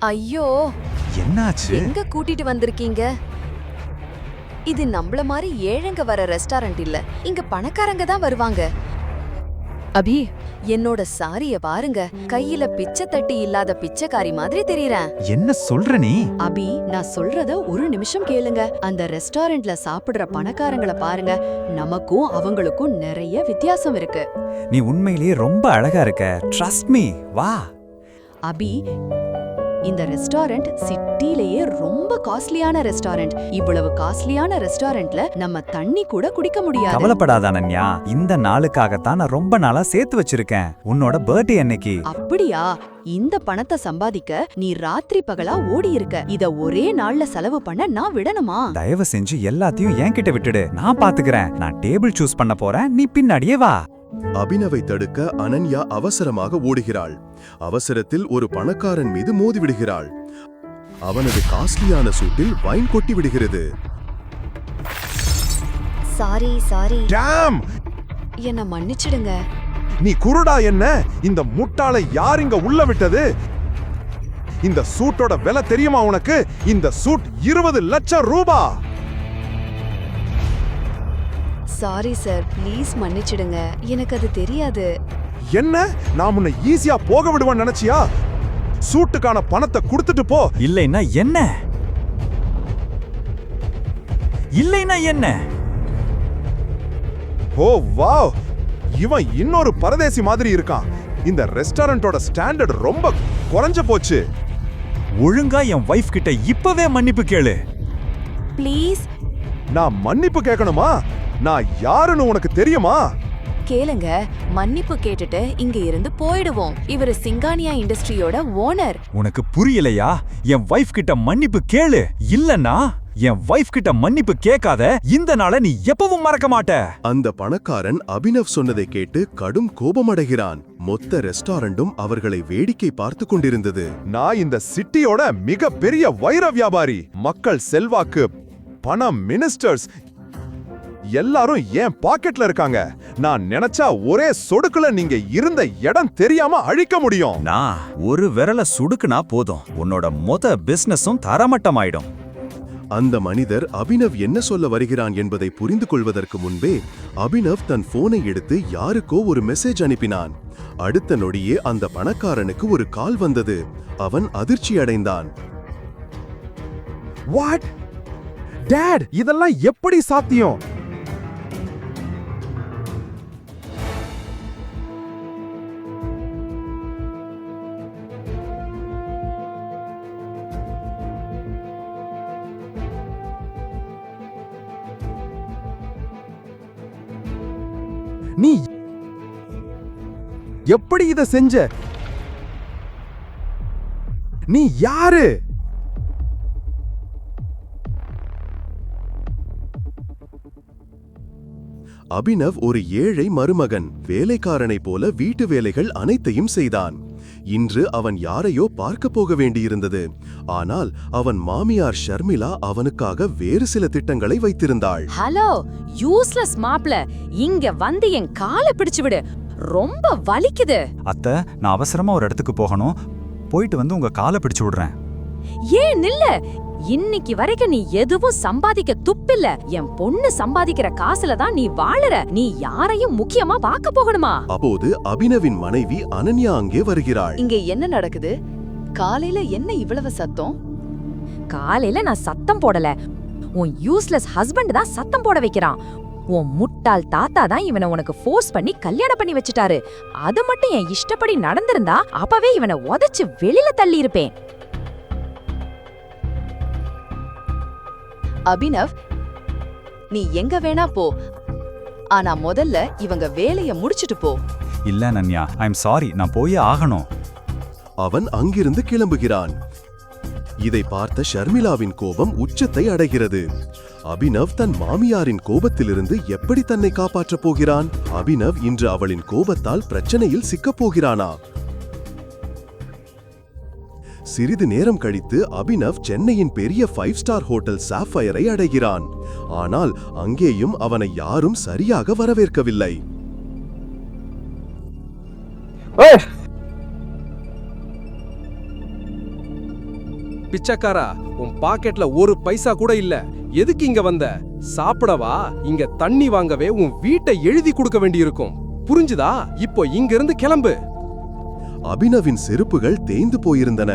ஐயோ, என்னாச்சு? எங்க கூட்டிட்டு வந்திருக்கீங்க? இது நம்மள மாதிரி ஏழைங்க வர ரெஸ்டாரண்ட் இல்ல, இங்க பணக்காரங்க தான் வருவாங்க. அபி, என்னோட சாரிய பாருங்க, கையில பிச்சை தட்டி இல்லாத பிச்சைக்காரி மாதிரி தெரியறேன். என்ன சொல்ற நீ? அபி, நான் சொல்றத ஒரு நிமிஷம் கேளுங்க. அந்த ரெஸ்டாரண்ட்ல சாப்பிடுற பணக்காரங்கள பாருங்க, நமக்கும் அவங்களுக்கும் நிறைய வித்தியாசம் இருக்கு. நீ உண்மையிலேயே ரொம்ப அழகா இருக்க. ட்ரஸ்ட் மீ, வா. அபி, இந்த ரெஸ்டாரண்ட் சிட்டிலேயே ரொம்ப காஸ்ட்லியான ரெஸ்டாரண்ட். இவ்வளவு காஸ்ட்லியான ரெஸ்டாரண்ட்ல நம்ம தண்ணி கூட குடிக்க முடியாது. கவலைப்படாத அனன்யா, இந்த நாளுக்காகத்தான் நான் ரொம்ப நாளா சேர்த்து வச்சிருக்கேன். உன்னோட பர்த்டே அன்னைக்கு. அப்படியா? இந்த பணத்தை சம்பாதிக்க நீ ராத்திரி பகலா ஓடி இருக்க. இத ஒரே நாள்ல செலவு பண்ண நான் விடணுமா? தயவு செஞ்சு எல்லாத்தையும் என்கிட்ட விட்டுடு, நான் பாத்துக்கிறேன். நான் டேபிள் சூஸ் பண்ண போறேன், நீ பின்னாடியே வா. அபினவை தடுக்க அனன்யா அவசரமாக ஓடுகிறாள். அவசரத்தில் ஒரு பணக்காரன் மீது மோதிவிடுகிறாள். அவனது காஸ்ட்லியான சூட்டில் வைன் கொட்டி விடுகிறது. Sorry sorry. டாம்! என்ன மன்னிச்சிடுங்க. நீ குருடா என்ன? இந்த முட்டாளை யார் இங்க உள்ள விட்டது? இந்த சூட்டோட விலை தெரியுமா உனக்கு? இந்த சூட் 20 லட்சம் ரூபாய். சாரி சார், ப்ளீஸ் மன்னிச்சிடுங்க. எனக்கு அது தெரியாது. என்ன? நான் உன்னை ஈஸியா போக விடுவேன்னு நினைச்சியா? சூட்டுக்கான பணத்தை கொடுத்துட்டு போ. இல்லைன்னா என்ன? இல்லைன்னா என்ன? ஓ வாவ், இவன் இன்னொரு பரதேசி மாதிரி இருக்கான். இந்த ரெஸ்டாரண்டோட ஸ்டாண்டர்ட் ரொம்ப குறைஞ்சு போச்சு. ஒழுங்கா என் வைஃப் கிட்ட இப்பவே மன்னிப்பு கேளு. ப்ளீஸ். நான் மன்னிப்பு கேட்கணுமா? நான் யாருன்னு உனக்கு தெரியுமா? கேளுங்க, மன்னிப்பு கேட்டுட்டு இங்க இருந்து போயிடுவோம். இவரு சிங்கானியா இண்டஸ்ட்ரியோட ஓனர். உனக்கு புரியலையா? என் வைஃப் கிட்ட மன்னிப்பு கேளு. இல்லன்னா என் வைஃப் கிட்ட மன்னிப்பு கேட்காத இந்த நாளை நீ எப்பவும் மறக்க மாட்ட. அந்த பணக்காரன் அபினவ் சொன்னதை கேட்டு கடும் கோபமடைகிறான். மொத்த ரெஸ்டாரண்டும் அவர்களை வேடிக்கை பார்த்து கொண்டிருந்தது. நான் இந்த சிட்டியோட மிக பெரிய வைர வியாபாரி. மக்கள் செல்வாக்கு, பணம், மினிஸ்டர்ஸ் எல்லாரும் என் பாக்கெட்ல இருக்காங்க. நான் நினைச்சா ஒரே சொடுக்குல நீங்க இருந்த இடம் தெரியாம அழிக்க முடியும். நான் ஒரு விரல சுடுக்குனா போதும், உன்னோட மொத்த பிசினஸும் தரமட்டமாயிடும். அந்த மனிதர் அபினவ் என்ன சொல்ல வருகிறான் என்பதை புரிந்து கொள்வதற்கு முன்பே அபினவ் தன் போனை எடுத்து யாருக்கோ ஒரு மெசேஜ் அனுப்பினான். அடுத்த நொடியே அந்த பணக்காரனுக்கு ஒரு கால் வந்தது. அவன் அதிர்ச்சி அடைந்தான். வாட்? டாட், இதெல்லாம் எப்படி சாத்தியம்? நீ எப்படி இத செஞ்ச? நீ யாரு? அபினவ் ஒரு ஏழை மருமகன். வேலைக்காரனைப் போல வீட்டு வேலைகள் அனைத்தையும் செய்தான். இன்று அவன் யாரையோ பார்க்க போக வேண்டியிருந்தது. ஆனால் அவன் மாமியார் ஷர்மிளா அவனுக்காக வேறு சில திட்டங்களை வைத்திருந்தாள். ஹலோ யூஸ்லெஸ் மாப்ள, இங்க வந்து என் காலை பிடிச்சு விடு, ரொம்ப வலிக்குது. அத்தை, நான் அவசரமா ஒரு இடத்துக்கு போகணும். போயிட்டு வந்து உங்க காலை பிடிச்சு விடுறேன். ஏன் நில்ல? இன்னைக்கு வரைக்கும் நீ எதுவும் சம்பாதிக்க துப்பில்ல. என் பொண்ணு சம்பாதிக்கிற காசுல தான் நீ வாழற. நீ யாரையும் முக்கியமா பார்க்க போகணுமா? அப்போது அபினவின் மனைவி அனன்யா அங்கே வருகிறாள். இங்க என்ன நடக்குது? காலையில என்ன இவ்வளவு சத்தம்? காலையில நான் சத்தம் போடல, உன் யூஸ்லெஸ் ஹஸ்பண்ட் தான் சத்தம் போட வைக்கிறான். உன் முட்டாள் தாத்தா தான் இவனை உனக்கு ஃபோர்ஸ் பண்ணி கல்யாணம் பண்ணி வச்சுட்டாரு. அது மட்டும் என் இஷ்டப்படி நடந்திருந்தா அப்பவே இவனை உதைச்சு வெளியில தள்ளி இருப்பேன். அபினவ், நீ எங்க வேணா போ, ஆனா முதல்ல இவங்க வேலைய முடிச்சிட்டு போ. இல்ல அனன்யா, ஐ எம் சாரி, நான் போயே ஆகணும். அவன் அங்கிருந்து கிளம்புகிறான். இதை பார்த்த ஷர்மிளாவின் கோபம் உச்சத்தை அடைகிறது. அபினவ் தன் மாமியாரின் கோபத்திலிருந்து எப்படி தன்னை காப்பாற்றப் போகிறான்? அபினவ் இன்று அவளின் கோபத்தால் பிரச்சனையில் சிக்கப் போகிறானா? சிறிது நேரம் கழித்து அபினவ் சென்னையின் பெரிய 5 ஸ்டார் ஹோட்டல் சாஃபயரை அடைகிறான். ஆனால் அங்கேயும் அவனை யாரும் சரியாக வரவேற்கவில்லை. பிச்சைக்காரா, உன் பாக்கெட்ல ஒரு பைசா கூட இல்ல. எதுக்கு இங்க வந்த? சாப்பிடவா? இங்க தண்ணி வாங்கவே உன் வீட்டை எழுதி கொடுக்க வேண்டியிருக்கும். புரிஞ்சுதா? இப்போ இங்க இருந்து கிளம்பு. அபினவின் செருப்புகள் தேய்ந்து போயிருந்தன.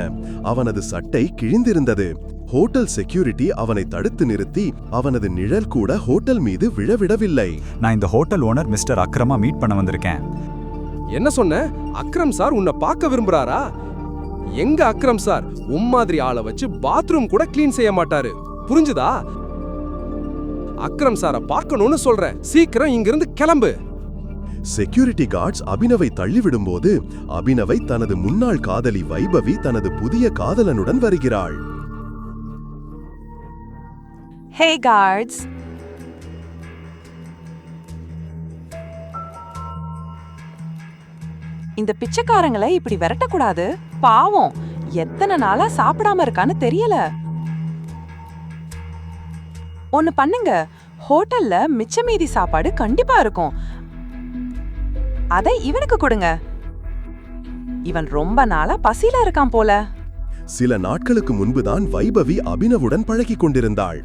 அவனது சட்டை கிழிந்திருந்தது. ஹோட்டல் செக்யூரிட்டி அவனை தடுத்து நிறுத்தி அவனது நிழல் கூட ஹோட்டல் மீது விழவிடவில்லை. நான் இந்த ஹோட்டல் ஓனர் மிஸ்டர் அக்ரமா மீட் பண்ண வந்திருக்கேன். என்ன சொன்ன? அக்ரம் சார் உன்னை பார்க்க விரும்புறாரா? எங்க அக்ரம் சார் உன் மாதிரி ஆளை வச்சு பாத்ரூம் கூட கிளீன் செய்ய மாட்டாரு. புரிஞ்சுதா? அக்ரம் சாரை பார்க்கணும்னு சொல்றேன். சீக்கிரம் இங்கிருந்து கிளம்பு. செக்யூரிட்டி கார்ட்ஸ் அபினவை தள்ளிவிடும்போது அபினவை தனது முன்னாள் காதலி வைபவி தனது புதிய காதலனுடன் வருகிறாள். Hey guards. இந்த பிச்சைக்காரங்களை இப்படி விரட்டக்கூடாது. பாவம், எத்தனை நாளா சாப்பிடாம இருக்கான்னு தெரியல. ஒன்னு பண்ணுங்க, ஹோட்டல்ல மிச்ச மீதி சாப்பாடு கண்டிப்பா இருக்கும். அதை இவனுக்கு கொடுங்க. இவன் ரொம்ப நாளா பசியில இருக்கான் போல. சில நாட்களுக்கு முன்புதான் வைபவி அபினவுடன் பழகிக் கொண்டிருந்தாள்.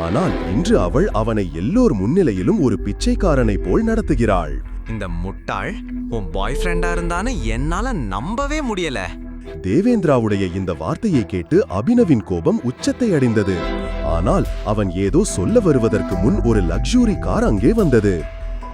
ஆனால் இன்று அவள் அவனை எல்லோர் முன்னிலையிலும் ஒரு பிச்சைக்காரனை போல் நடத்துகிறாள். இந்த முட்டாள் உன் பாய் ஃப்ரெண்டா இருந்தான்னு என்னால நம்பவே முடியல. தேவேந்திராவுடைய இந்த வார்த்தையை கேட்டு அபினவின் கோபம் உச்சத்தை அடைந்தது. ஆனால் அவன் ஏதோ சொல்ல வருவதற்கு முன் ஒரு லக்ஸுரி கார் அங்கே வந்தது.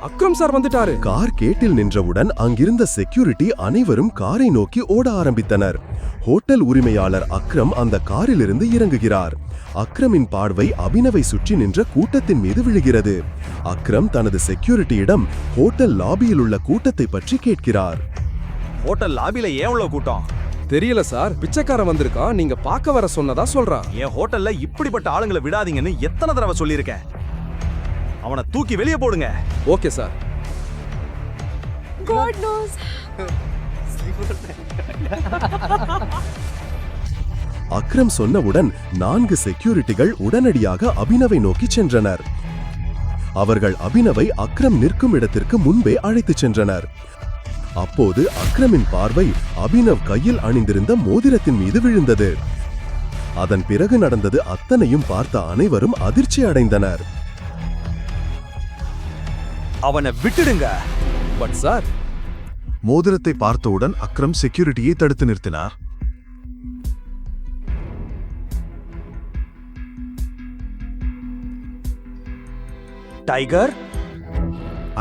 அக்ரம் சார் வந்துட்டாரு. கார் கேட்டில் நின்றவுடன் அங்கிருந்த செக்யூரிட்டி அனைவரும் காரை நோக்கி ஓட ஆரம்பித்தனர். ஹோட்டல் உரிமையாளர் அக்ரம் அந்த காரிலிருந்து இறங்குகிறார். அக்ரமின் பார்வை அபினவை சுற்றி நின்ற கூட்டத்தின் மீது விழுகிறது. அக்ரம் தனது செக்யூரிட்டியிடம் ஹோட்டல் லாபியில் உள்ள கூட்டத்தை பற்றி கேட்கிறார். ஹோட்டல் லாபில ஏன் இவ்வளவு கூட்டம்? தெரியல சார், பிச்சைக்காரன் வந்திருக்கான். நீங்க பார்க்க வர சொன்னதா சொல்றான். என் ஹோட்டல்ல இப்படிப்பட்ட ஆளுங்களை விடாதீங்கன்னு எத்தனை தடவை சொல்லியிருக்கேன். அவனை தூக்கி வெளியே போடுங்க. Okay sir. God knows. Akram சொன்னவுடன் 4 செக்யூரிட்டிகள் உடனடியாக அபினவை நோக்கி சென்றனர். அவர்கள் அபினவை அக்ரம் நிற்கும் இடத்திற்கு முன்பே அழைத்துச் சென்றனர். அப்போது அக்ரமின் பார்வை அபினவ் கையில் அணிந்திருந்த மோதிரத்தின் மீது விழுந்தது. அதன் பிறகு நடந்தது அத்தனையும் பார்த்த அனைவரும் அதிர்ச்சி அடைந்தனர். அவனை விட்டுடுங்க. பட் சார், மோதிரத்தை பார்த்தவுடன் அக்ரம் செக்யூரிட்டியை தடுத்து நிறுத்தினார். டைகர்,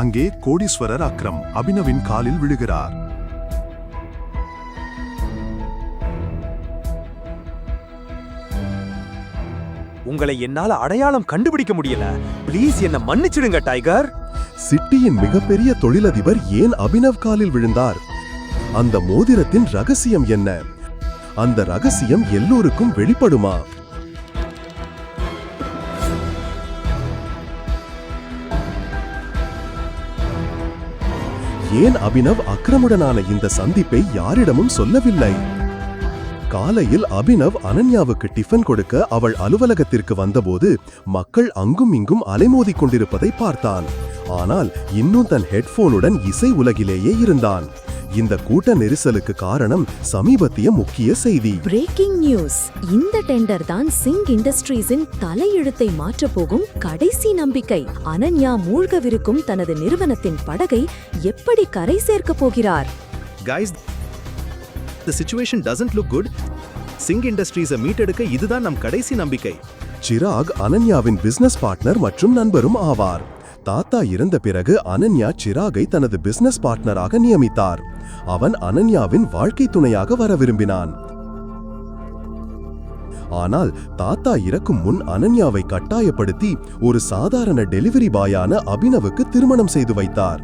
அங்கே கோடீஸ்வரர் அக்ரம் அபினவின் காலில் விழுகிறார். உங்களை என்னால அடையாளம் கண்டுபிடிக்க முடியல. ப்ளீஸ் என்ன மன்னிச்சிடுங்க டைகர். சிட்டியின் மிகப்பெரிய தொழிலதிபர் ஏன் அபினவ் காலில் விழுந்தார்? அந்த மோதிரத்தின் ரகசியம் என்ன? அந்த ரகசியம் எல்லோருக்கும் வெளிப்படுமா? ஏன் அபினவ் அக்ரமுடனான இந்த சந்திப்பை யாரிடமும் சொல்லவில்லை? காலையில் அபினவ் அனன்யாவுக்கு டிஃபன் கொடுக்க அவள் அலுவலகத்திற்கு வந்தபோது மக்கள் அங்கும் இங்கும் அலைமோதிக் கொண்டிருப்பதை பார்த்தான். ஆனால் இன்னும் தன் ஹெட்போனுடன் இசை உலகிலேயே இருந்தான். இந்த கூட்ட நெரிசலுக்கு காரணம் சமீபத்திய முக்கிய செய்தி. Breaking news. இந்த டெண்டர் தான் சிங் இண்டஸ்ட்ரீஸின் தலையெழுத்தை மாற்றப் போகும் கடைசி நம்பிக்கை. அனன்யா மூழ்கவிருக்கும் தனது நிறுவனத்தின் படகை எப்படி கரை சேர்க்கப் போகிறார்? Guys, the situation doesn't look good. Singh இண்டஸ்ட்ரீஸை மீட்டெடுக்க இதுதான் நம் கடைசி நம்பிக்கை. சிராக் அனன்யாவின் பிசினஸ் பார்ட்னர் மற்றும் நண்பரும் ஆவார். தாத்தா இறந்த பிறகு அனன்யா சிராகை தனது பிசினஸ் பார்ட்னராக நியமித்தார். அவன் அனன்யாவின் வாழ்க்கை துணையாக வர விரும்பினான். ஆனால் தாத்தா இறக்கும் முன் அனன்யாவை கட்டாயப்படுத்தி ஒரு சாதாரண டெலிவரி பாயான அபினவுக்கு திருமணம் செய்து வைத்தார்.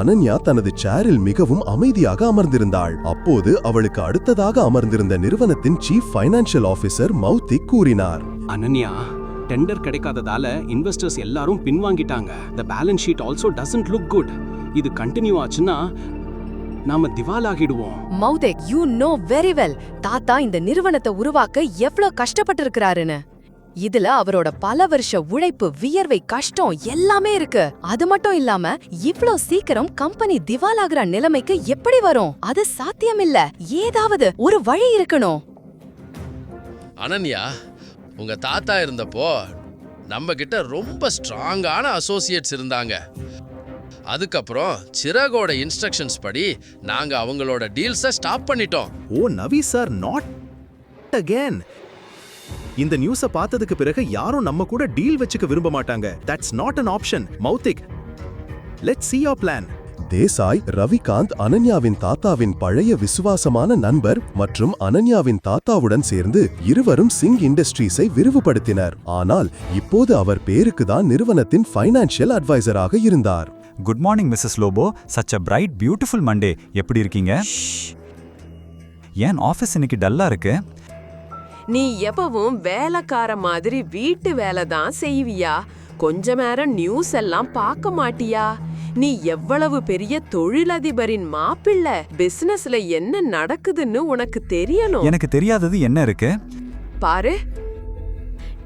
அனன்யா தனது சேரில் மிகவும் அமைதியாக அமர்ந்திருந்தாள். அப்போது அவளுக்கு அடுத்ததாக அமர்ந்திருந்த நிறுவனத்தின் சீஃப் ஃபைனான்சியல் ஆபீசர் மௌத்திக் கூறினார், அனன்யா, டெண்டர் கிடைக்காததால இன்வெஸ்டர்ஸ் எல்லாரும் பின்வாங்கிட்டாங்க. The balance sheet also doesn't look good. இது கண்டினியூ ஆச்சுன்னா நாம திவாலாகிடுவோம். மௌதேக், you know very well தாத்தா இந்த நிறுவனத்தை உருவாக்க எவ்வளவு கஷ்டப்பட்டிருக்கிறாருன்னு. இதுல அவரோட பல வருஷ உழைப்பு, வியர்வை, கஷ்டம் எல்லாமே இருக்கு. அது மட்டும் இல்லாம இவ்ளோ சீக்கிரம் கம்பெனி திவாலாகிற நிலைமைக்கு எப்படி வரும்? அது சாத்தியமில்ல. ஏதாவது ஒரு வழி இருக்கணும். அனன்யா, உங்க தாத்தா இருந்தப்போ நம்ம கிட்ட ரொம்ப ஸ்ட்ராங்கான அசோசியேட்ஸ் இருந்தாங்க. அதுக்கப்புறம் சிராகோட இன்ஸ்ட்ரக்ஷன்ஸ் படி நாங்க அவங்களோட டீல்ஸை ஸ்டாப் பண்ணிட்டோம். ஓ நவி சார், நாட் அகேன். இந்த நியூஸை பார்த்ததுக்கு பிறகு யாரும் நம்ம கூட டீல் வச்சுக்க விரும்ப மாட்டாங்க. That's not an option. Mouthik, let's see your plan. Desai, Ravikant அனன்யாவின் தாத்தாவின் பழைய விசுவாசமான நண்பர் மற்றும் அனன்யாவின் தாத்தாவுடன் சேர்ந்து இருவரும் சிங் இண்டஸ்ட்ரீஸை விரிவுபடுத்தினர். ஆனால் இப்போது அவர் பேருக்கு தான் நிறுவனத்தின் ஃபைனான்சியல் அட்வைசராக இருந்தார். Good morning Mrs Lobo. Such a bright beautiful Monday. எப்படி இருக்கீங்க? ஏன் ஆஃபீஸ் இன்னைக்கு டல்லா இருக்கு? நீ எப்பவும் வேலைக்கார மாதிரி வீட்டு வேலை தான் செய்வியா? கொஞ்ச நேரம் நியூஸ் எல்லாம் பார்க்க மாட்டியா? நீ எவ்வளவு பெரிய தொழிலதிபரின் மாப்பிள்ளை. பிசினஸ்ல என்ன நடக்குதுன்னு உனக்கு தெரியணும். எனக்கு தெரியாதது என்ன இருக்கு? பாரு,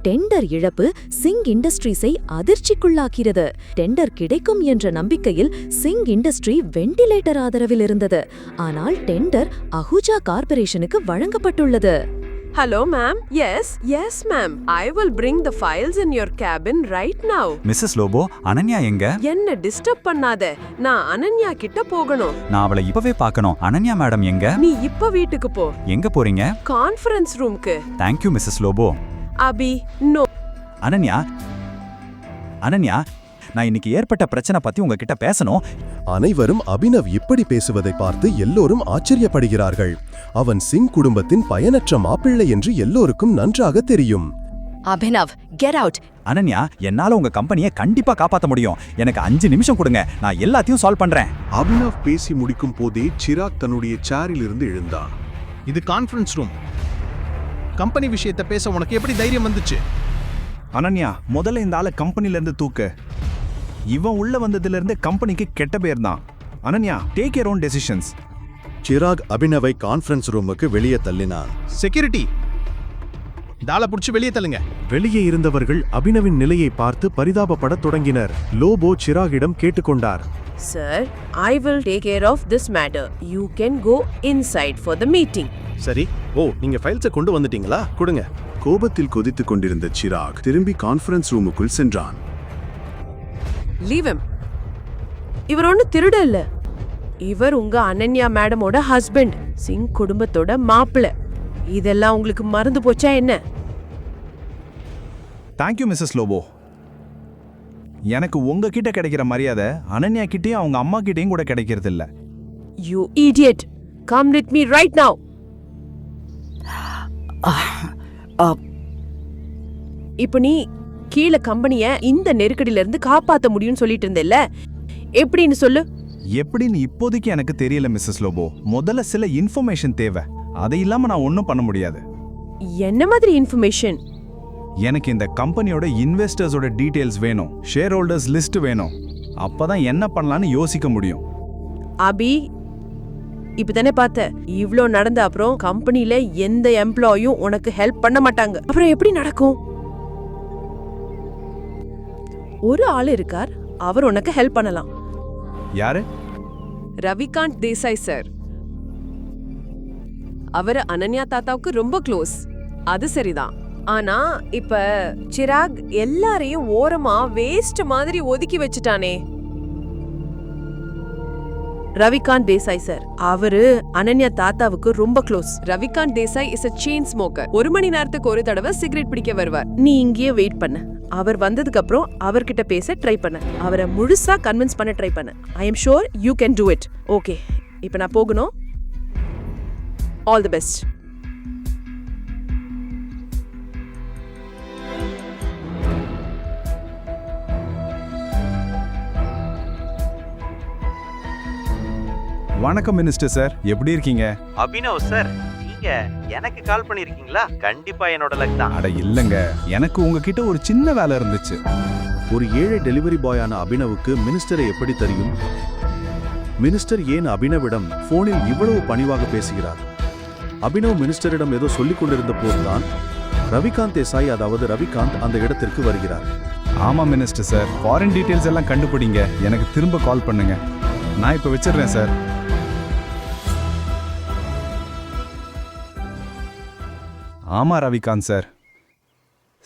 டெண்டர் இழப்பு சிங் இண்டஸ்ட்ரீஸை அதிர்ச்சிக்குள்ளாக்கிறது. டெண்டர் கிடைக்கும் என்ற நம்பிக்கையில் சிங் இண்டஸ்ட்ரி வெண்டிலேட்டர் ஆதரவில் இருந்தது. ஆனால் டெண்டர் அஹூஜா கார்ப்பரேஷனுக்கு வழங்கப்பட்டுள்ளது. Hello ma'am. Yes ma'am. I will bring the files in your cabin right now. Mrs Lobo, Ananya எங்க? என்ன டிஸ்டர்ப் பண்ணாத. நான் அனன்யா கிட்ட போகணும். நான் அவளை இப்பவே பார்க்கணும். அனன்யா மேடம் எங்க? நீ இப்ப வீட்டுக்கு போ. எங்க போறீங்க? கான்ஃபரன்ஸ் ரூம்க்கு. Thank you Mrs Lobo. Abhi, no. Ananya, நான் இன்னைக்கு ஏற்பட்ட பிரச்சனை பத்தி உங்ககிட்ட பேசணும். அனைவரும் அபினவ் இப்படி பேசுவதை பார்த்து எல்லோரும் ஆச்சரியப்படுகிறார்கள். அவன் சிங் குடும்பத்தின் பயனற்ற மாப்பிள்ளை என்று எல்லோருக்கும் நன்றாக தெரியும். Abhinav, get out. அனன்யா, என்னால உங்க கம்பெனியை கண்டிப்பா காப்பாத்த முடியும். எனக்கு 5 நிமிஷம் கொடுங்க, நான் எல்லாத்தையும் சால்வ் பண்றேன். அபினவ் பேசி முடிக்கும் போதே சிராக் தன்னுடைய சேரில் இருந்து எழுந்தான். இது கான்ஃபரன்ஸ் ரூம். கம்பெனி விஷயத்தை பேச உனக்கு எப்படி தைரியம் வந்துச்சு? அனன்யா, முதல்ல இந்த ஆளை கம்பெனில இருந்து தூக்கு. இவன் உள்ள வந்ததுல இருந்து கம்பெனிக்கு கெட்ட பேர் தான். Ananya, take your own decisions. Chirag அபினவை கான்ஃபரன்ஸ் ரூமுக்கு வெளியே தள்ளினான். செக்யூரிட்டி, தாளை புடிச்சு வெளியே தள்ளுங்க. வெளியே இருந்தவர்கள் அபினவின் நிலையை பார்த்து பரிதாபப்படத் தொடங்கினர். லோபோ சிராகிடம் கேட்டுக்கொண்டார். Sir, I will take care of this matter. You can go inside for the meeting. சரி. நீங்க ஃபைல்ஸை கொண்டு வந்துட்டீங்களா? கொடுங்க. கோபத்தில் கொதித்துக் கொண்டிருந்த சிராக் திரும்பி கான்ஃபரன்ஸ் ரூமுக்குள் சென்றான். Leave him. இவர் ஒண்ணு திருட இல்ல. இவர் உங்க அனன்யா மேடமோட ஹஸ்பண்ட், சிங் குடும்பத்தோட மாப்பிள்ளை. இதெல்லாம் உங்களுக்கு மறந்து போச்சா என்ன? Thank you Mrs Lobo. எனக்கு உங்ககிட்ட கிடைக்கிற மரியாதை அனன்யா கிட்டயும் அவங்க அம்மா கிட்டயும் கூட கிடைக்கிறது இல்ல. You idiot. Come with me right now. இப்போ நீ கீழ கம்பெனிய இந்த நெருக்கடியில இருந்து காப்பாத்த முடியும்னு சொல்லிட்டு இருந்தேல்ல, எப்படின்னு சொல்லு. எப்படின்னு இப்போதைக்கு எனக்கு தெரியல மிஸ்ஸஸ் லோபோ. முதல்ல சில இன்ஃபர்மேஷன் தேவை. அதை இல்லாம நான் ஒன்றும் பண்ண முடியாது. என்ன மாதிரி இன்ஃபர்மேஷன்? எனக்கு இந்த கம்பெனியோட இன்வெஸ்டர்ஸோட டீடைல்ஸ் வேணும். ஷேர் ஹோல்டர்ஸ் லிஸ்ட் வேணும். அப்பதான் என்ன பண்ணலாம்னு யோசிக்க முடியும். அபி, இப்பதானே பார்த்த, இவ்ளோ நடந்த அப்புறம் கம்பெனில எந்த எம்ப்ளாயும் உனக்கு ஹெல்ப் பண்ண மாட்டாங்க. அப்புறம் எப்படி நடக்கும்? ஒரு ஆள் இருக்கார், அவர் உனக்கு ஹெல்ப் பண்ணலாம். யாரு? ரவிகாந்த் தேசாய் சார். அவர் அனன்யா தாத்தாவுக்கு ரொம்ப க்ளோஸ். அது சரிதான். ஆனா இப்ப சிராக் எல்லாரையும் ஓரமா வேஸ்ட் மாதிரி ஒதுக்கி வச்சுட்டானே. ரவிகாந்த் தேசாய் சார், அவரு அனன்யா தாத்தாவுக்கு ரொம்ப close. Ravikant Desai is a chain smoker. 1 மணி நேரத்துக்கு ஒரு தடவை சிகரெட் பிடிக்க வருவார். நீ இங்கேயே வெயிட் பண்ண. அவர் வந்ததுக்கு அப்புறம் அவர்கிட்ட பேச ட்ரை பண்ண. அவரை முழுசா கன்வின்ஸ் பண்ண ட்ரை பண்ண. I am sure you can do it. Okay, இப்போ நான் போகணும். All the best. வணக்கம் மினிஸ்டர் சார், எப்படி இருக்கீங்க? அபினவ் சார், நீங்க எனக்கு கால் பண்ணிருக்கீங்களா? கண்டிப்பா என்னோட லக் தான். அட இல்லங்க, எனக்கு உங்ககிட்ட ஒரு சின்ன வேலை இருந்துச்சு. ஒரு ஏழை டெலிவரி பாயான அபினவுக்கு மினிஸ்டரை எப்படி தெரியும்? மினிஸ்டர் ஏன் அபினவிடம் போனில் இவ்வளவு பணிவாக பேசுகிறார்? அபினவ் மினிஸ்டரிடம் ஏதோ சொல்லிக் கொண்டிருந்த போதுதான் ரவிகாந்த் தேசாய் அதாவது ரவிகாந்த் அந்த இடத்திற்கு வருகிறார். ஆமா மினிஸ்டர் சார், ஃபாரின் டீடைல்ஸ் எல்லாம் கண்டுபிடிங்க, எனக்கு திரும்ப கால் பண்ணுங்க. நான் இப்ப வச்சிடுறேன் சார். ஆமா ரவிகாந்த் சார்,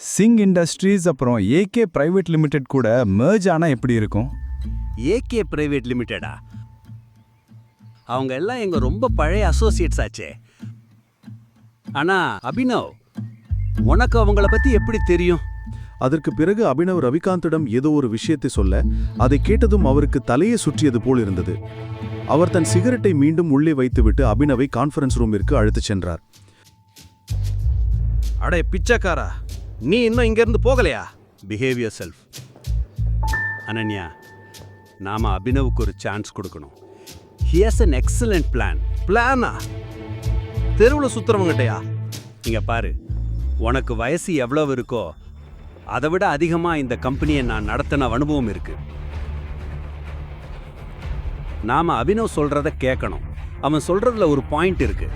சிங் இண்டஸ்ட்ரீஸ் அப்புறம் ஏகே பிரைவேட் லிமிடெட் கூட மெர்ஜ் ஆனா எப்படி இருக்கும்? ஏகே பிரைவேட் லிமிடெடா? அவங்க எல்லாம் எங்க ரொம்ப பழைய அசோசியேட்ஸ் ஆச்சே. ஆனா அபினவ், உனக்கு அவங்கள பத்தி எப்படி தெரியும்? அதற்கு பிறகு அபினவ் ரவிகாந்திடம் ஏதோ ஒரு விஷயத்தை சொல்ல, அதை கேட்டதும் அவருக்கு தலையை சுற்றியது போல் இருந்தது. அவர் தன் சிகரெட்டை மீண்டும் உள்ளே வைத்துவிட்டு அபினவை கான்ஃபரன்ஸ் ரூமிற்கு அழைத்துச் சென்றார். அடே பிச்சைக்காரா, நீ இன்னும் இங்க இருந்து போகலையா? Behave your self. அனன்யா, நாம அபினவுக்கு ஒரு சான்ஸ் கொடுக்கணும். He has an excellent plan. பிளானா? தெருவில் சுத்துறவங்ககிட்டயா? இங்க பாரு, உனக்கு வயசு எவ்வளவு இருக்கோ அதை விட அதிகமா இந்த கம்பெனியை நான் நடத்தின அனுபவம் இருக்கு. நாம அபினவ் சொல்றத கேட்கணும். அவன் சொல்றதுல ஒரு பாயிண்ட் இருக்கு.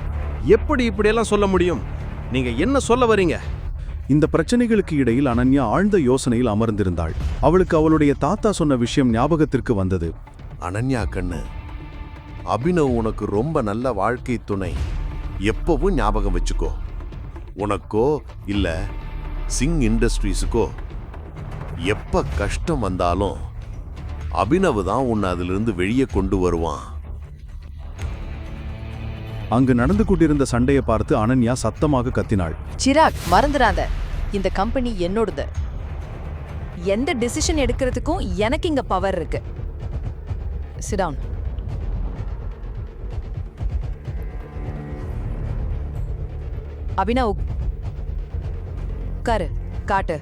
எப்படி இப்படியெல்லாம் சொல்ல முடியும்? நீங்க என்ன சொல்ல வரீங்க? இந்த பிரச்சனைகளுக்கு இடையில் அனன்யா ஆழ்ந்த யோசனையில் அமர்ந்திருந்தாள். அவளுக்கு அவளுடைய தாத்தா சொன்ன விஷயம் ஞாபகத்திற்கு வந்தது. அனன்யா கண்ணு, அபினவ் உனக்கு ரொம்ப நல்ல வாழ்க்கை துணை. எப்பவும் ஞாபகம் வச்சுக்கோ. உனக்கோ இல்ல சிங் இண்டஸ்ட்ரீஸுக்கோ எப்ப கஷ்டம் வந்தாலும் அபினவ் தான் உன்னை அதிலிருந்து வெளியே கொண்டு வருவான். அங்கு நடந்து கொண்டிருந்த சண்டையை பார்த்து அனன்யா சத்தமாக கத்தினாள். சிராக், மறந்துடாத, இந்த கம்பெனி என்னோடது. எந்த டிசிஷன் எடுக்கிறதுக்கும் எனக்கு இங்க பவர் இருக்கு. Sit down. அபினவ், உட்காரு, காட்டு.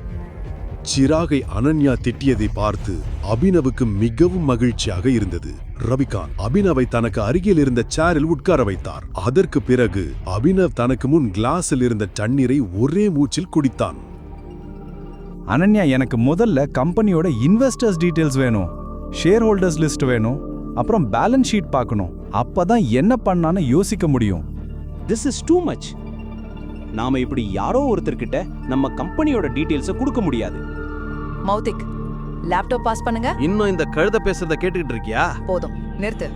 சிராகை அனன்யா திட்டியதை பார்த்து அபினவுக்கு மிகவும் மகிழ்ச்சியாக இருந்தது. ரவிகாந்த் அபினவை தனக்கு அருகில் இருந்த சேரில் உட்கார வைத்தார். அதற்கு பிறகு அபினவ் தனக்கு முன் கிளாஸில் இருந்த தண்ணீரை ஒரே மூச்சில் குடித்தான். அனன்யா, எனக்கு முதல்ல கம்பெனியோட இன்வெஸ்டர்ஸ் டீடைல்ஸ் வேணும், ஷேர் ஹோல்டர்ஸ் லிஸ்ட் வேணும், அப்புறம் பேலன்ஸ் ஷீட் பார்க்கணும். அப்பதான் என்ன பண்ணான்னு யோசிக்க முடியும். This is too much. நாம இப்படி யாரோ ஒருத்தர்கிட்ட நம்ம கம்பெனியோட டீடைல்ஸை கொடுக்க முடியாது. மௌத்திக், லேப்டாப் பாஸ் பண்ணுங்க. இன்னும் இந்த கழுத பேசுறத கேட்டுக்கிட்டு இருக்கியா? போதும், நிறுத்து.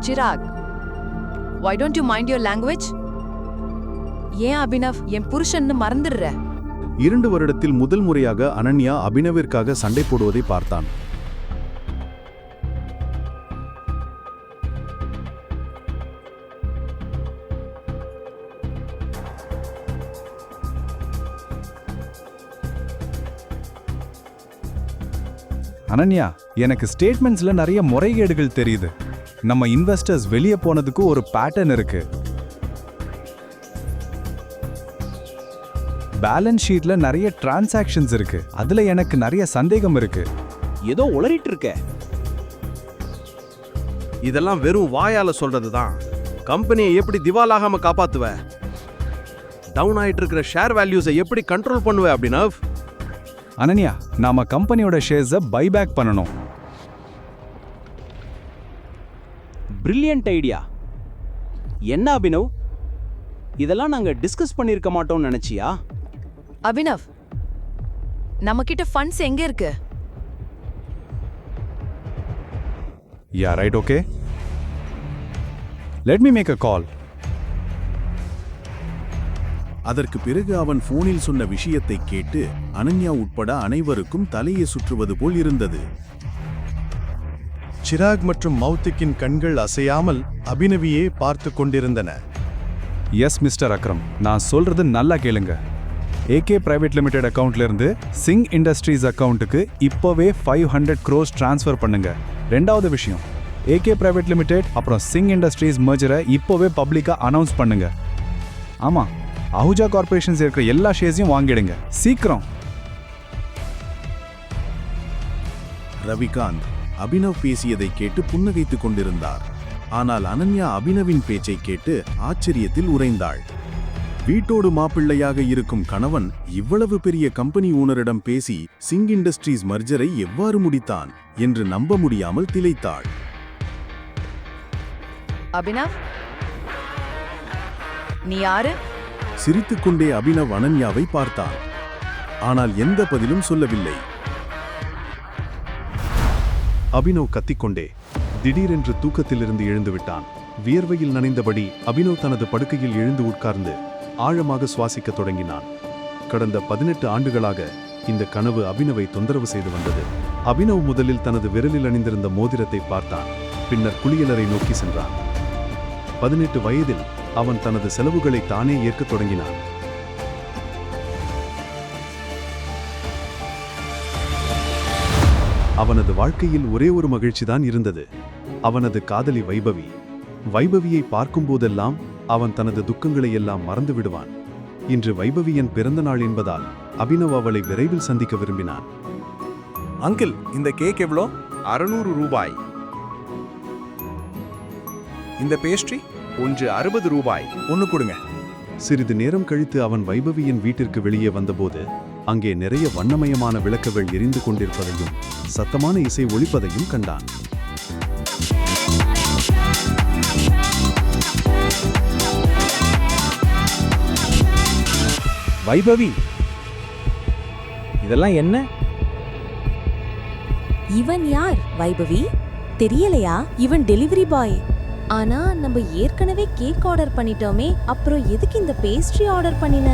Chirag, why don't you mind your language? ஏன் அபினவ் என் புருஷன்னு மறந்துடுற? 2 வருடத்தில் முதல் முறையாக அனன்யா அபினவிற்காக சண்டை போடுவதை பார்த்தான். அனன்யா, எனக்கு ஸ்டேட்மெண்ட்ஸ்ல நிறைய முறைகேடுகள் தெரியுது. நம்ம இன்வெஸ்டர்ஸ் வெளியே போனதுக்கு ஒரு பேட்டர்ன் இருக்கு. பேலன்ஸ் ஷீட்ல நிறைய டிரான்சாக்ஷன்ஸ் இருக்கு. அதுல எனக்கு நிறைய சந்தேகம் இருக்கு. ஏதோ உளறிட்டு இருக்க. இதெல்லாம் வெறும் வாயால சொல்றதுதான். கம்பெனியை எப்படி திவாலாகாம காப்பாத்துவ? டவுன் ஆயிட்டு இருக்கிற ஷேர் வேல்யூஸை எப்படி கண்ட்ரோல் பண்ணுவ அபினவ்? அனன்யா, நாம கம்பெனியோட ஷேர்ஸை பைபேக் பண்ணணும். Brilliant idea. என்ன அபினவ், இதெல்லாம் நாங்க டிஸ்கஸ் பண்ணிருக்க மாட்டோம்னு நினைச்சியா? அபினவ், நம்ம கிட்ட ஃபண்ட்ஸ் எங்க இருக்கு? Yeah, right, okay. Let me make a call. அதற்கு பிறகு அவன் போனில் சொன்ன விஷயத்தை கேட்டு அனன்யா உட்பட அனைவருக்கும் தலையை சுற்றுவது போல் இருந்தது. சிராக் மற்றும் மௌத்திக்கின் கண்கள் அசையாமல் அபினவியே பார்த்து கொண்டிருந்தன. எஸ் மிஸ்டர் அக்ரம், நான் சொல்றது நல்லா கேளுங்க. ஏகே பிரைவேட் லிமிடெட் அக்கவுண்ட்ல இருந்து சிங் இண்டஸ்ட்ரீஸ் அக்கவுண்ட்டுக்கு இப்போவே 500 crores டிரான்ஸ்ஃபர் பண்ணுங்க. 2வது விஷயம், ஏகே பிரைவேட் லிமிடெட் அப்புறம் சிங் இண்டஸ்ட்ரீஸ் மர்ஜரை இப்போவே பப்ளிக்கா அனௌன்ஸ் பண்ணுங்க. ஆமா, அஹூஜா கார்பரேஷன்ஸ் இருக்கிற எல்லா ஷேர்ஸையும் வாங்கிடுங்க, சீக்கிரம். ரவிகாந்த் அபினவ் பேசியதை கேட்டு புன்னகைத்துக் கொண்டிருந்தார். ஆனால் அனன்யா அபினவின் பேச்சை கேட்டு ஆச்சரியத்தில் உறைந்தாள். வீட்டோடு மாப்பிள்ளையாக இருக்கும் கணவன் இவ்வளவு பெரிய கம்பெனி ஓனரிடம் பேசி சிங் இண்டஸ்ட்ரீஸ் மர்ஜரை எவ்வாறு முடித்தான் என்று நம்ப முடியாமல் திளைத்தாள். அபினவ், நீ யாரு? சிரித்துக்கொண்டே அபினவ் அனன்யாவை பார்த்தான். ஆனால் எந்த பதிலும் சொல்லவில்லை. அபினவ் கத்திக்கொண்டே திடீரென்று தூக்கத்திலிருந்து எழுந்து விட்டான். வியர்வையில் நனைந்தபடி அபினவ் தனது படுக்கையில் எழுந்து உட்கார்ந்து ஆழமாக சுவாசிக்கத் தொடங்கினான். கடந்த 18 ஆண்டுகளாக இந்த கனவு அபினவை தொந்தரவு செய்து வந்தது. அபினவ் முதலில் தனது விரலில் அணிந்திருந்த மோதிரத்தை பார்த்தான். பின்னர் குளியலறை நோக்கி சென்றான். 18 வயதில் அவன் தனது செலவுகளை தானே ஏற்கத் தொடங்கினான். அவனது வாழ்க்கையில் ஒரே ஒரு மகிழ்ச்சிதான் இருந்தது. அவனது காதலி வைபவி. வைபவியை பார்க்கும்போதெல்லாம் அவன் தனது துக்கங்களை எல்லாம் மறந்து விடுவான். இன்று வைபவியின் பிறந்த நாள் என்பதால் அபினவ் அவளை விரைவில் சந்திக்க விரும்பினான். அங்கிள், இந்த கேக் எவ்வளோ? 600 ரூபாய். இந்த பேஸ்ட்ரி ஒன்று 60 ரூபாய். ஒன்று கொடுங்க. சிறிது நேரம் கழித்து அவன் வைபவியின் வீட்டிற்கு வெளியே வந்தபோது அங்கே நிறைய வண்ணமயமான விளக்குகள் எரிந்து கொண்டிருப்பதையும் சத்தமான இசை ஒலிப்பதையும் கண்டான். வைபவி, இதெல்லாம் என்ன? இவன் யார் வைபவி? தெரியலையா? இவன் டெலிவரி பாய். ஆனா நம்ம ஏற்கனவே கேக் ஆர்டர் பண்ணிட்டோமே, அப்புறம் எதுக்கு இந்த பேஸ்ட்ரி ஆர்டர் பண்ணின?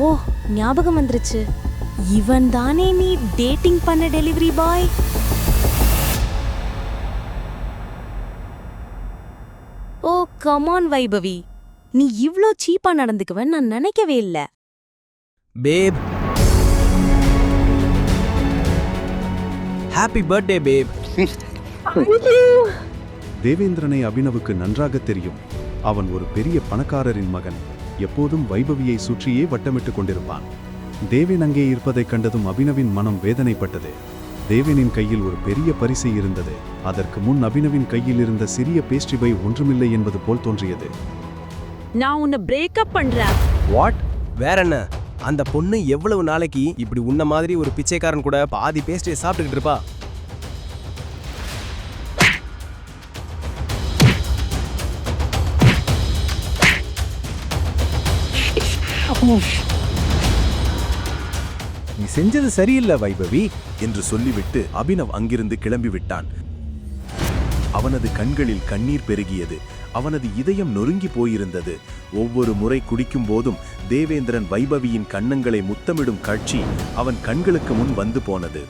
ஓ, ஞாபகம் வந்துருச்சு. இவன் தானே நீ டேட்டிங் பண்ண டெலிவரி பாய்? ஓ கமான் வைபவி, நீ இவ்ளோ சீப்பா நடந்துக்குவன்னு நான் நினைக்கவே இல்ல. பேப், ஹாப்பி பர்த்டே பேப். தேவேந்திரனை அபினவுக்கு நன்றாக தெரியும். அவன் ஒரு பெரிய பணக்காரரின் மகன். எப்போதும் வைபவியை சுற்றியே வட்டமிட்டுக் கொண்டிருப்பான். தேவேன் அங்கே இருப்பதைக் கண்டதும் அபினவின் மனம் வேதனைப்பட்டது. தேவேனின் கையில் ஒரு பெரிய பரிசு இருந்தது. அதற்கு முன் அபினவின் கையில் இருந்த சிறிய பேஸ்ட்ரி பை ஒன்றுமில்லை என்பது போல் தோன்றியது. நான் உன்னை பிரேக்கப் பண்றேன். வாட்? வேற என்ன? அந்த பொண்ணு எவ்வளவு நாளைக்கு இப்படி உன்ன மாதிரி ஒரு பிச்சைக்காரன் கூட பாதி பேஸ்ட்ரியை சாப்பிட்டுக்கிட்டு இருப்பா? நீ செஞ்சது சரியில்லை வைபவி என்று சொல்லிவிட்டு அபினவ் அங்கிருந்து கிளம்பிவிட்டான். அவனது கண்களில் கண்ணீர் பெருகியது. அவனது இதயம் நொறுங்கி போயிருந்தது. ஒவ்வொரு முறை குடிக்கும் போதும் தேவேந்திரன் வைபவியின் கன்னங்களை முத்தமிடும் காட்சி அவன் கண்களுக்கு முன் வந்து போனது.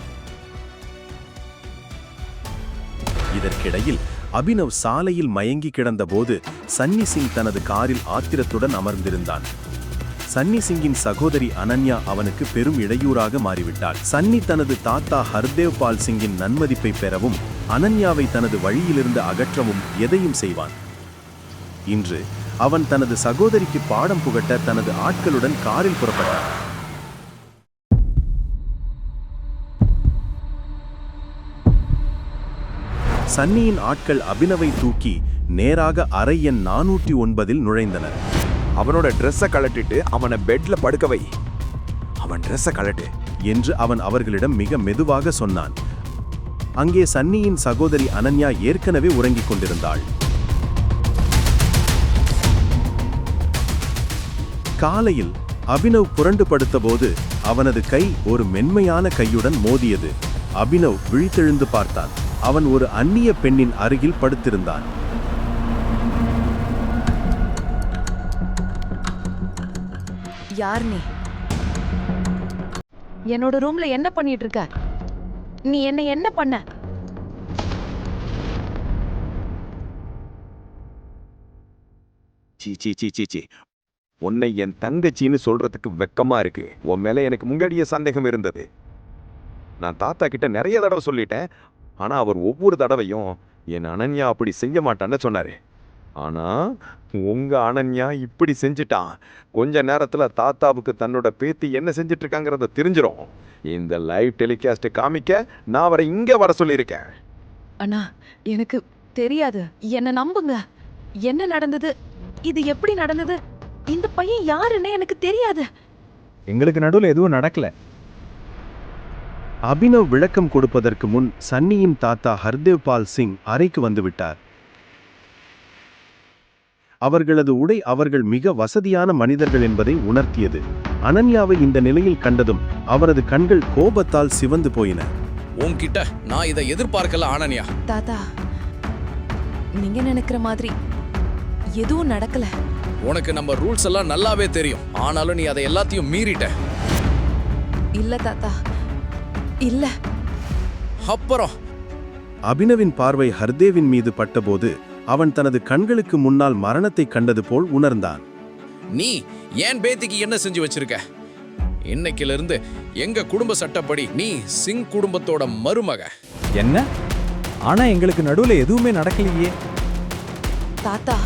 இதற்கிடையில் அபினவ் சாலையில் மயங்கி கிடந்தபோது சன்னி சிங் தனது காரில் ஆத்திரத்துடன் அமர்ந்திருந்தான். சன்னி சிங்கின் சகோதரி அனன்யா அவனுக்கு பெரும் இடையூறாக மாறிவிட்டாள். சன்னி தனது தாத்தா ஹர்தேவ் பால் சிங்கின் நன்மதிப்பை பெறவும் அனன்யாவை தனது வழியிலிருந்து அகற்றவும் எதையும் செய்வான். இன்று அவன் தனது சகோதரிக்கு பாடம் புகட்ட தனது ஆட்களுடன் காரில் புறப்பட்டான். சன்னியின் ஆட்கள் அபினவை தூக்கி நேராக அறை எண் 409 நுழைந்தனர். அவனோட ட்ரெஸ்ஸை கழட்டிட்டு அவனை பெட்ல படுக்க வை. அவன் ட்ரெஸ்ஸை கழட்டு என்று அவன் அவர்களிடம் மிக மெதுவாக சொன்னான். அங்கே சன்னியின் சகோதரி அனன்யா ஏற்கனவே உறங்கிக் கொண்டிருந்தாள். காலையில் அபினவ் புரண்டு படுத்தபோது அவனது கை ஒரு மென்மையான கையுடன் மோதியது. அபினவ் விழித்தெழுந்து பார்த்தான். அவன் ஒரு அந்நிய பெண்ணின் அருகில் படுத்திருந்தான். யார் நீ? என்னோட ரூம்ல என்ன பண்ணிட்டு இருக்க? நீ என்ன பண்ண? சீ, உன்னை என் தங்கச்சின்னு சொல்றதுக்கு வெக்கமா இருக்கு. உன் மேல எனக்கு முன்னாடியே சந்தேகம் இருந்தது. நான் தாத்தா கிட்ட நிறைய தடவை சொல்லிட்டேன். ஆனா அவர் ஒவ்வொரு தடவையும் என் அனன்யா அப்படி செய்ய மாட்டான்னு சொன்னாரு. ஆனா உங்க அனன்யா இப்படி செஞ்சுட்டான். கொஞ்ச நேரத்துல தாத்தாவுக்கு தன்னோட பேத்தி என்ன செஞ்சிட்டு இருக்காங்கிறத தெரிஞ்சிடும். இந்த லைவ் டெலிகாஸ்ட் காமிக்க நான் அவரை இங்க வர சொல்லியிருக்கேன். அண்ணா, எனக்கு தெரியாது. என்ன நம்புங்க. என்ன நடந்தது? இது எப்படி நடந்தது? இந்த பையன் யாருன்னு எனக்கு தெரியாது. எங்களுக்கு நடுவில் எதுவும் நடக்கல. அபினவ் விளக்கம் கொடுப்பதற்கு முன் சன்னியின் தாத்தா ஹர்தேவ் பால் சிங் அறைக்கு வந்துவிட்டார். அவர்களது உடை அவர்கள் மிக வசதியான மனிதர்கள் என்பதை உணர்த்தியது. அனன்யாவை இந்த நிலையில் கண்டதும் அவரது கண்கள் கோபத்தால் சிவந்து போயின. உன்கிட்ட நான் இதை எதிர்பார்க்கல அனன்யா. தாத்தா, நீங்க நினைக்கிற மாதிரி எதுவும் நடக்கல. உனக்கு நம்ம ரூல்ஸ் எல்லாம் நல்லாவே தெரியும். ஆனாலும் நீ அதை எல்லாத்தையும் மீறிட்ட. இல்ல தாத்தா, இல்ல. அப்புறம் அபினவின் பார்வை ஹர்தேவின் மீது பட்டபோது அவன் தனது கண்களுக்கு முன்னால் மரணத்தை கண்டது போல் உணர்ந்தான். நீ ஏன் பேத்திக்கு என்ன செஞ்சு வச்சிருக்க? இன்னைக்கிலிருந்து எங்க குடும்ப சட்டப்படி நீ சிங் குடும்பத்தோட மருமக. என்ன? ஆனா எங்களுக்கு நடுவுல எதுவுமே நடக்கலையே. தாத்தா,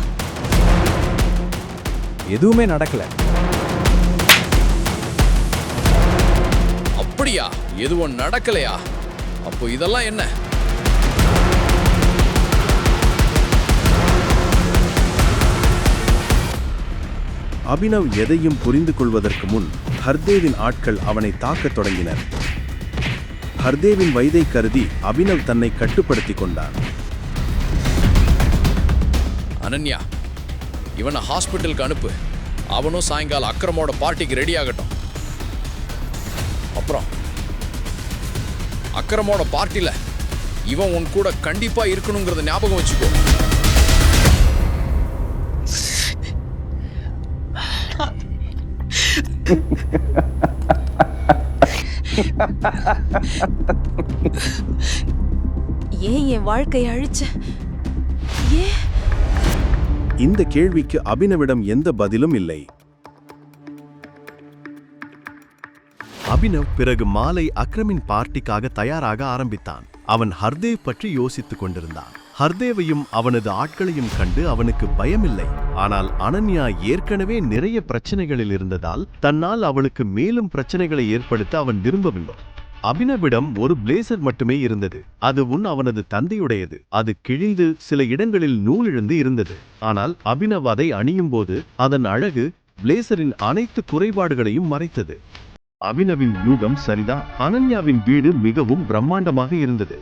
எதுவுமே நடக்கல. அப்படியா? எதுவும் நடக்கலையா? அப்போ இதெல்லாம் என்ன? அபினவ் எதையும் புரிந்து கொள்வதற்கு முன் ஹர்தேவின் ஆட்கள் அவனை தாக்கத் தொடங்கினர். ஹர்தேவின் வயதை கருதி அபினவ் தன்னை கட்டுப்படுத்திக் கொண்டான். அனன்யா, இவனை ஹாஸ்பிட்டலுக்கு அனுப்பு. அவனும் சாயங்காலம் அக்ரமோட பார்ட்டிக்கு ரெடி ஆகட்டும். அப்புறம் அக்ரமோட பார்ட்டில இவன் உன் கூட கண்டிப்பா இருக்கணுங்கிறத ஞாபகம் வச்சுக்கோ. ஏன் என் வாழ்க்கையை அழிச்ச? ஏன்? இந்த கேள்விக்கு அபினவிடம் எந்த பதிலும் இல்லை. அபினவ் பிறகு மாலை அக்ரமின் பார்ட்டிக்காக தயாராக ஆரம்பித்தான். அவன் ஹர்தேவ் பற்றி யோசித்துக் கொண்டிருந்தான். ஹர்தேவையும் அவனது ஆட்களையும் கண்டு அவனுக்கு பயமில்லை. ஆனால் அனன்யா ஏற்கனவே நிறைய பிரச்சனைகளில் இருந்ததால் தன்னால் அவளுக்கு மேலும் பிரச்சனைகளை ஏற்படுத்த அவன் விரும்பவில்லை. அபினவிடம் ஒரு பிளேசர் மட்டுமே இருந்தது. அதுவும் அவனது தந்தையுடையது. அது கிழிந்து சில இடங்களில் நூல் இழந்து இருந்தது. ஆனால் அபினவ் அதை அணியும் போது அதன் அழகு பிளேசரின் அனைத்து குறைபாடுகளையும் மறைத்தது. அபினவின் யூகம் சரிதான். அனன்யாவின் வீடு மிகவும் பிரம்மாண்டமாக இருந்தது.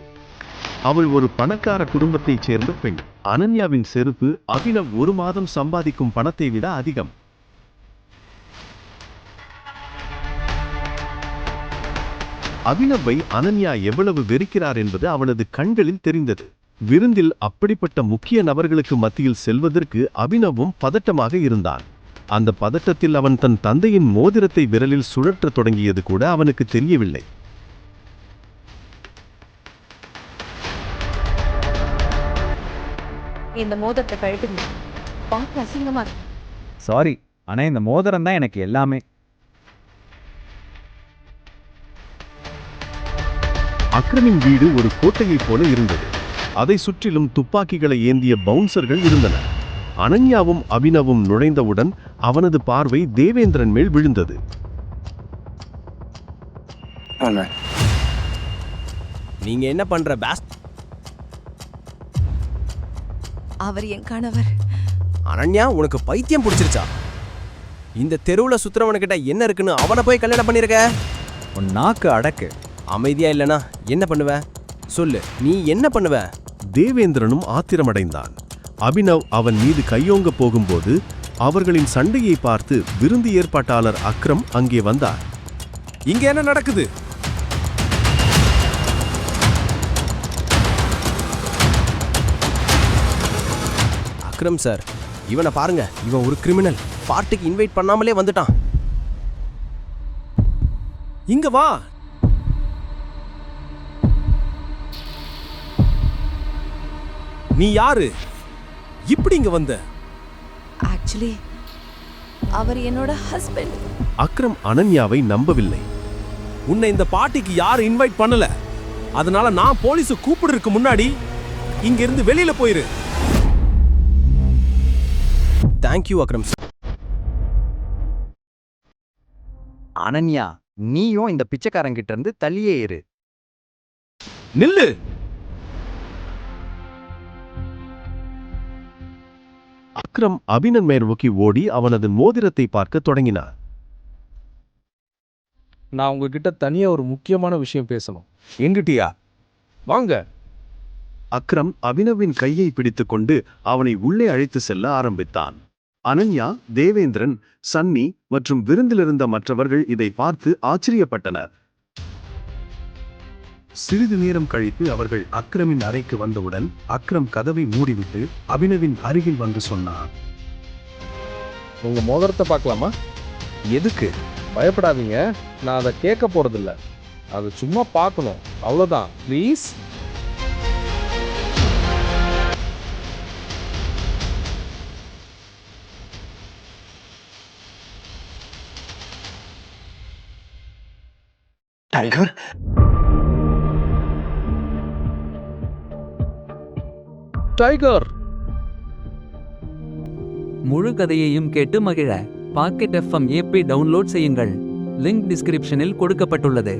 அவள் ஒரு பணக்கார குடும்பத்தைச் சேர்ந்த பெண். அனன்யாவின் செருப்பு அபினவ் ஒரு மாதம் சம்பாதிக்கும் பணத்தை விட அதிகம். அபினவை அனன்யா எவ்வளவு வெறுக்கிறார் என்பது அவனது கண்களில் தெரிந்தது. விருந்தில் அப்படிப்பட்ட முக்கிய நபர்களுக்கு மத்தியில் செல்வதற்கு அபினவும் பதட்டமாக இருந்தான். அந்த பதட்டத்தில் அவன் தன் தந்தையின் மோதிரத்தை விரலில் சுழற்றத் தொடங்கியது கூட அவனுக்கு தெரியவில்லை. இந்த மோதிரத்தை கழட்டுங்க. பார்க்க அசிங்கமா இருக்கு. சாரி, ஆனா இந்த மோதிரம் தான் எனக்கு எல்லாமே. அக்ரமின் வீடு ஒரு கோட்டையைப் போல இருந்தது. அதை சுற்றிலும் துப்பாக்கிகளை ஏந்திய பவுன்சர்கள் இருந்தனர். அனன்யாவும் அபினவும் நுழைந்தவுடன் அவனது பார்வை தேவேந்திரன் மேல் விழுந்தது. நீங்க என்ன பண்ற பாஸ்? அவர் என் கணவர். அனன்யா, உனக்கு பைத்தியம் பிடிச்சிருச்சா? இந்த தெருவுல சுத்துறவனுக்கிட்ட என்ன இருக்குன்னு அவனை போய் கல்யாணம் பண்ணிருக்க? உன் நாக்கு அடக்கு. அமைதியா இல்லனா என்ன பண்ணுவ? சொல்லு, நீ என்ன பண்ணுவ? தேவேந்திரனும் ஆத்திரமடைந்தான். அபினவ் அவன் மீது கையோங்க போகும்போது அவர்களின் சண்டையை பார்த்து விருந்து ஏற்பாட்டாளர் அக்ரம் அங்கே வந்தார். இங்க என்ன நடக்குது? அக்ரம் சார், இவனை பாருங்க. இவன் ஒரு கிரிமினல். பார்ட்டிக்கு இன்வைட் பண்ணாமலே வந்துட்டான். இங்க வா. நீ யாரு? இப்படி இங்க வந்த? ஆக்சுவலி அவர் என்னோட ஹஸ்பண்ட். அக்ரம் அனன்யாவை நம்பவில்லை. உன்னை இந்த பார்ட்டிக்கு யாரும் இன்வைட் பண்ணல. அதனால நான் போலீஸ் கூப்பிடுறதுக்கு முன்னாடி இங்க இருந்து வெளியில போயிரு. Thank you Akram sir. அனன்யா, நீயும் இந்த பிச்சைக்காரங்கிட்ட இருந்து தள்ளியே இரு. நில்லு. அக்ரம் அபினன் மேல் நோக்கி ஓடி அவனது மோதிரத்தை பார்க்க தொடங்கினார். நான் உங்ககிட்ட தனியா ஒரு முக்கியமான விஷயம் பேசணும். எங்கிட்டியா? வாங்க. அக்ரம் அபினவின் கையை பிடித்துக்கொண்டு அவனை உள்ளே அழைத்து செல்ல ஆரம்பித்தான். அனன்யா, தேவேந்திரன், சன்னி மற்றும் விருந்திலிருந்த மற்றவர்கள் இதை பார்த்து ஆச்சரியப்பட்டனர். சிறிது நேரம் கழித்து அவர்கள் அக்ரமின் அறைக்கு வந்தவுடன் அக்ரம் கதவை மூடிவிட்டு அபினவின் அருகில் வந்து சொன்னார். உங்க மோதிரத்தை பார்க்கலாமா? எதுக்கு? பயப்படாதீங்க, நான் அதை கேட்க போறதில்ல. அது சும்மா பார்க்கணும், அவ்வளோதான். ப்ளீஸ். Tiger, tiger. முழு கதையையும் கேட்டு மகிழ பாக்கெட் FM ஆப்பை டவுன்லோட் செய்யுங்கள். லிங்க் டிஸ்கிரிப்ஷனில் கொடுக்கப்பட்டுள்ளது.